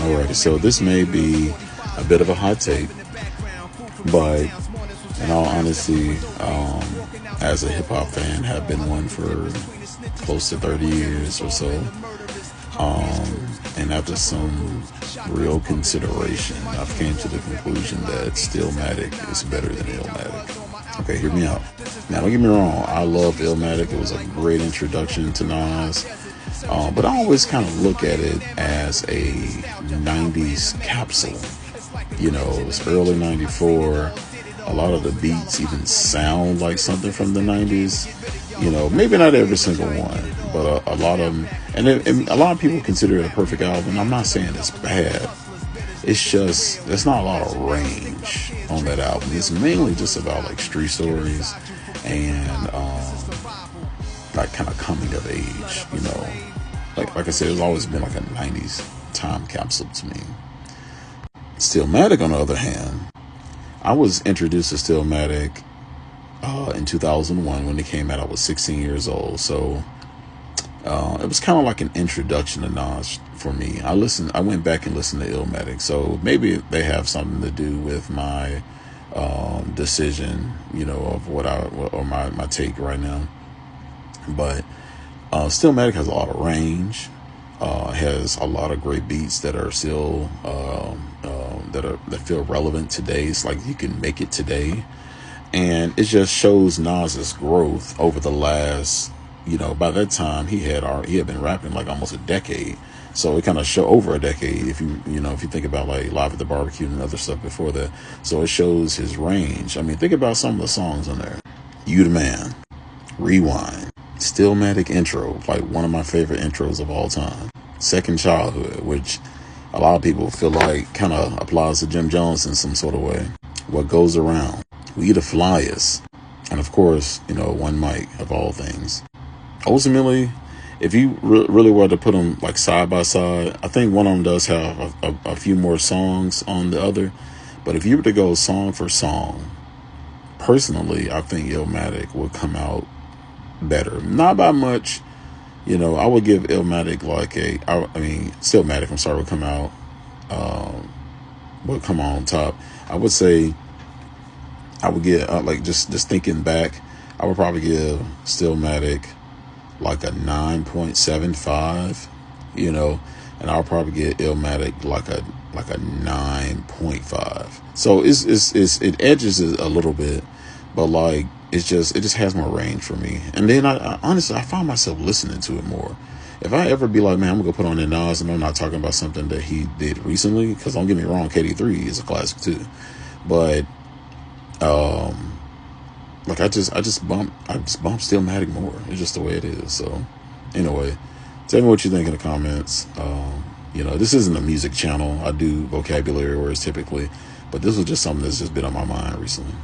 Alrighty, so this may be a bit of a hot take, but in all honesty, as a hip hop fan, have been one for close to 30 years or so. And after some real consideration, I've came to the conclusion that Stillmatic is better than Illmatic. Okay, hear me out. Now, don't get me wrong. I love Illmatic. It was a great introduction to Nas. But I always kind of look at it as a 90s capsule. You know, it was early 94. A lot of the beats even sound like something from the 90s. You know, maybe not every single one, but a lot of them. And a lot of people consider it a perfect album. I'm not saying it's bad. It's just, there's not a lot of range on that album. It's mainly just about like street stories and like kind of coming of age, you know. Like I said, it's always been like a 90s time capsule to me. Stillmatic, on the other hand, I was introduced to Stillmatic in 2001 when it came out. I was 16 years old, so it was kind of like an introduction to Nas for me. I went back and listened to Illmatic, so maybe they have something to do with my decision, you know, of my take right now. But Stillmatic has a lot of range, has a lot of great beats that are still that feel relevant today. It's like you can make it today, and it just shows Nas's growth over the last, you know, by that time he had been rapping like almost a decade. So it kind of show over a decade if you think about like Live at the Barbecue and other stuff before that. So it shows his range. I mean, think about some of the songs on there: You the Man, Rewind, Stillmatic intro, like one of my favorite intros of all time. Second Childhood, which a lot of people feel like kind of applies to Jim Jones in some sort of way. What Goes Around, We the Flyers, and of course, you know, One Mic, of all things. Ultimately, if you really were to put them like side by side, I think one of them does have a few more songs on the other. But if you were to go song for song, personally, I think Illmatic would come out better. Not by much. You know, I would give Illmatic Stillmatic, I'm sorry, would come out, would come on top. I would say, I would get, just thinking back, I would probably give Stillmatic like a 9.75, you know, and I'll probably get Illmatic like a 9.5. So it edges it a little bit, but like, it just has more range for me. And then I honestly, I find myself listening to it more. If I ever be like, man, I'm gonna go put on the Nas, and I'm not talking about something that he did recently, because don't get me wrong, KD3 is a classic too, but like I just bump Stillmatic more. It's just the way it is. So anyway, tell me what you think in the comments. You know, this isn't a music channel. I do vocabulary words typically, but this was just something that's just been on my mind recently.